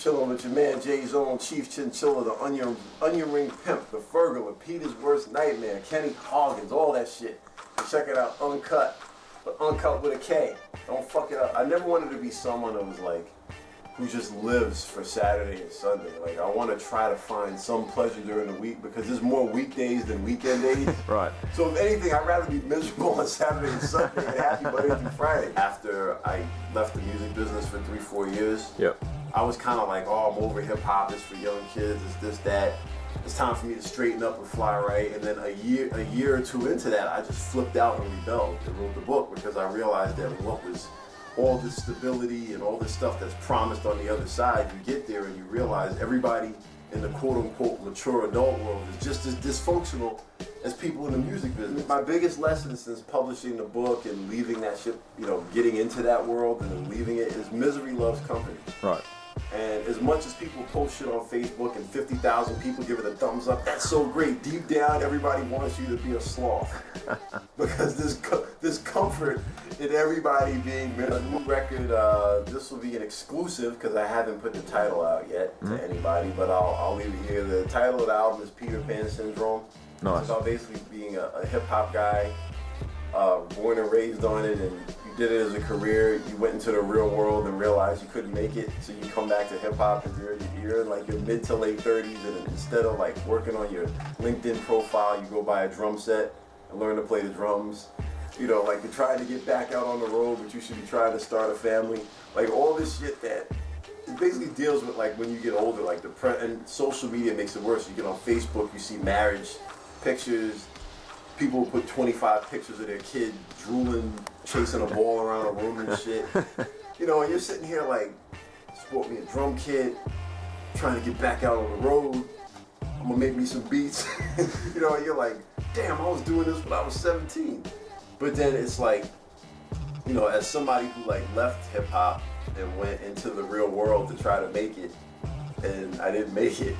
Chilling with your man Jay's own Chief Chinchilla, the onion ring pimp, the Fergler, Peter's worst nightmare, Kenny Hoggins, all that shit. And check it out, Uncut, but Uncut with a K. Don't fuck it up. I never wanted to be someone that was like, who just lives for Saturday and Sunday. Like, I want to try to find some pleasure during the week because there's more weekdays than weekend days. Right. So if anything, I'd rather be miserable on Saturday and Sunday and happy Monday through Friday. After I left the music business for 3-4 years, Yep. I was kind of like, oh, I'm over hip hop, it's for young kids, it's this, that. It's time for me to straighten up and fly right. And then a year or two into that, I just flipped out and rebelled and wrote the book because I realized that what was all this stability and all this stuff that's promised on the other side, you get there and you realize everybody in the quote-unquote mature adult world is just as dysfunctional as people in the music business. My biggest lesson since publishing the book and leaving that shit, you know, getting into that world and then leaving it is misery loves company. Right. And as much as people post shit on Facebook and 50,000 people give it a thumbs up, that's so great. Deep down, everybody wants you to be a sloth. Because there's comfort in everybody being miserable. New record, this will be an exclusive because I haven't put the title out yet to anybody, but I'll leave it here. The title of the album is Peter Pan Syndrome. Nice. It's about basically being a hip hop guy, born and raised on it, and you did it as a career. You went into the real world and realized you couldn't make it, so you come back to hip hop and you're in like your mid to late 30s, and instead of like working on your LinkedIn profile, you go buy a drum set and learn to play the drums. You know, like you're trying to get back out on the road, but you should be trying to start a family. Like all this shit that it basically deals with like when you get older, like and social media makes it worse. You get on Facebook, you see marriage pictures. People put 25 pictures of their kid drooling, chasing a ball around a room and shit. You know, and you're sitting here like, sport me a drum kit, trying to get back out on the road. I'm gonna make me some beats. You know, and you're like, damn, I was doing this when I was 17. But then it's like, you know, as somebody who like left hip hop and went into the real world to try to make it, and I didn't make it,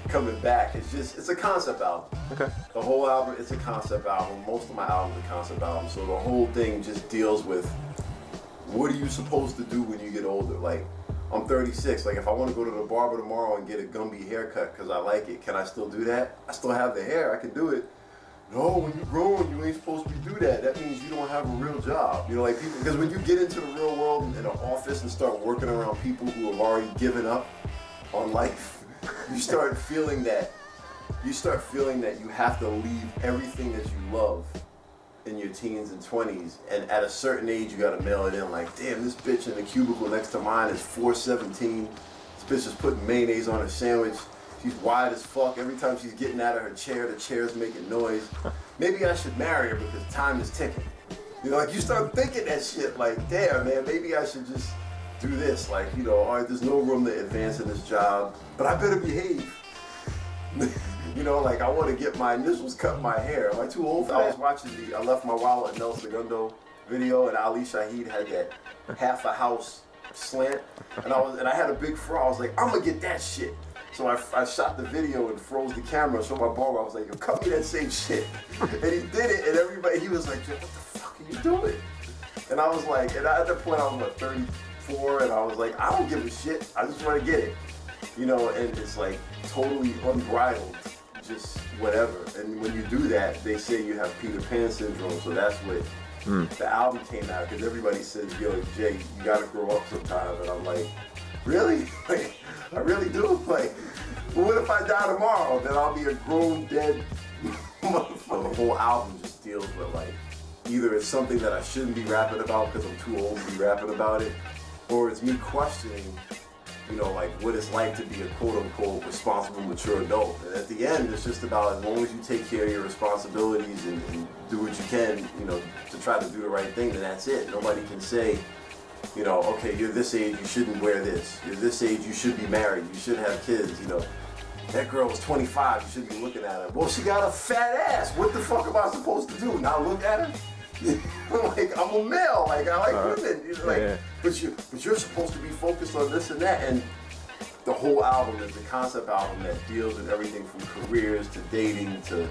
coming back, it's a concept album. Okay. The whole album, it's a concept album. Most of my albums are concept albums. So the whole thing just deals with what are you supposed to do when you get older? Like, I'm 36. Like, if I want to go to the barber tomorrow and get a Gumby haircut because I like it, can I still do that? I still have the hair. I can do it. No, when you're grown, you ain't supposed to do that. That means you don't have a real job. You know, like people, because when you get into the real world in an office and start working around people who have already given up on life, you start feeling that you have to leave everything that you love in your teens and 20s, and at a certain age you gotta mail it in. Like, damn, this bitch in the cubicle next to mine is 417. This bitch is putting mayonnaise on her sandwich. She's wide as fuck. Every time she's getting out of her chair, the chair's making noise. Maybe I should marry her because time is ticking. You know, like you start thinking that shit like, damn, man, maybe I should just do this. Like, you know, all right, there's no room to advance in this job, but I better behave. You know, like I want to get my initials cut in my hair. Am I too old for that? I was watching I Left My Wallet in El Segundo video, and Ali Shaheed had that half a house slant, and I had a big fro. I was like, I'm gonna get that shit. So I shot the video and froze the camera, showed my barber. I was like, yo, cut me that same shit. And he did it, and he was like, what the fuck are you doing? And I was like, and at that point I was like 34, and I was like, I don't give a shit. I just want to get it. You know, and it's like totally unbridled, just whatever. And when you do that, they say you have Peter Pan syndrome. So that's what the album came out, because everybody says, yo, Jay, you gotta grow up sometime. And I'm like, really? Like, I really do? Like, well, what if I die tomorrow? Then I'll be a grown, dead motherfucker. The whole album just deals with like, either it's something that I shouldn't be rapping about because I'm too old to be rapping about it, or it's me questioning, you know, like what it's like to be a quote-unquote responsible, mature adult. And at the end, it's just about as long as you take care of your responsibilities and do what you can, you know, to try to do the right thing, then that's it. Nobody can say, you know, okay, you're this age, you shouldn't wear this. You're this age, you should be married, you should have kids, you know. That girl was 25, you shouldn't be looking at her. Well, she got a fat ass. What the fuck am I supposed to do? Not look at her? Like, I'm a male, like, I like women. You know, like, yeah. But you're supposed to be focused on this and that. And the whole album is a concept album that deals with everything from careers to dating to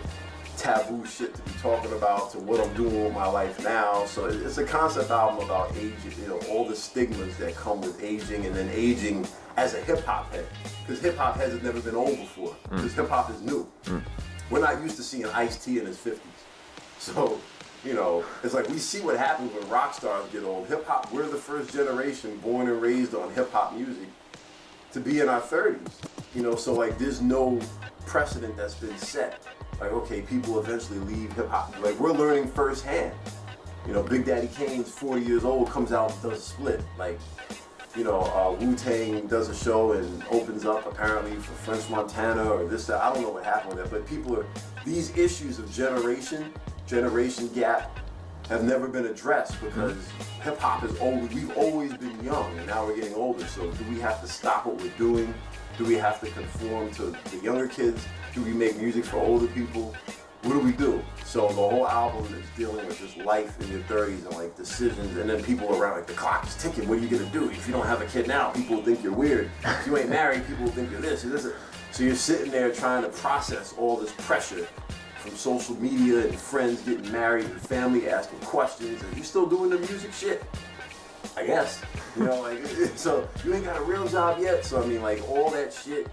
taboo shit to be talking about to what I'm doing with my life now. So it's a concept album about aging, all the stigmas that come with aging, and then aging as a hip hop head. Because hip hop heads have never been old before. Because hip hop is new. We're not used to seeing Ice-T in his 50s. So, it's like we see what happens when rock stars get old. Hip hop, we're the first generation born and raised on hip hop music to be in our 30s. So like there's no precedent that's been set. Like, okay, people eventually leave hip hop. Like, we're learning firsthand. Big Daddy Kane's 40 years old, comes out and does a split. Like, Wu-Tang does a show and opens up apparently for French Montana or this, that. I don't know what happened with that, but these issues of generation gap have never been addressed because hip hop is old. We've always been young and now we're getting older. So do we have to stop what we're doing? Do we have to conform to the younger kids? Do we make music for older people? What do we do? So the whole album is dealing with just life in your 30s and like decisions, and then people around, like the clock is ticking. What are you gonna do? If you don't have a kid now, people will think you're weird. If you ain't married, people will think you're this. So you're sitting there trying to process all this pressure from social media and friends getting married and family asking questions, and you still doing the music shit? I guess. So you ain't got a real job yet. So I mean, like all that shit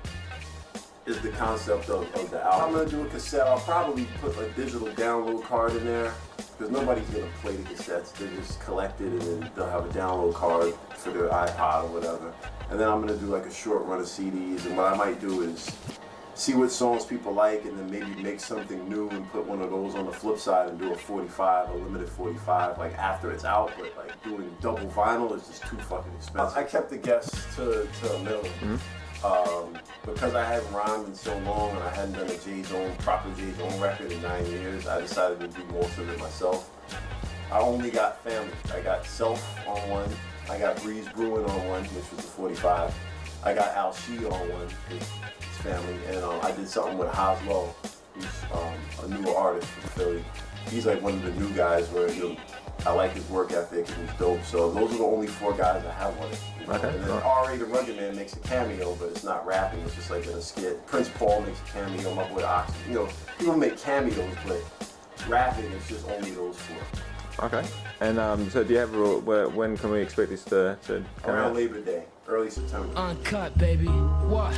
is the concept of the album. I'm gonna do a cassette. I'll probably put a digital download card in there because nobody's gonna play the cassettes. They're just collected and then they'll have a download card for their iPod or whatever. And then I'm gonna do like a short run of CDs. And what I might do is see what songs people like and then maybe make something new and put one of those on the flip side and do a 45, a limited 45, like after it's out. But like doing double vinyl is just too fucking expensive. I kept the guests to a minimum. Because I hadn't rhymed in so long and I hadn't done a proper J-Zone record in 9 years, I decided to do most of it myself. I only got family. I got Self on one, I got Breeze Brewing on one, which was the 45. I got Al Shee on one, his family, and I did something with Haslo, who's a newer artist from Philly. He's like one of the new guys where I like his work ethic and he's dope. So those are the only 4 guys I have on it. Okay. And then R.A. the Rugged Man makes a cameo, but it's not rapping, it's just like in a skit. Prince Paul makes a cameo, my boy Ox. People make cameos, but rapping is just only those 4. Okay. And so do you have when can we expect this to come out? Around Labor Day, early September. Uncut, baby. What?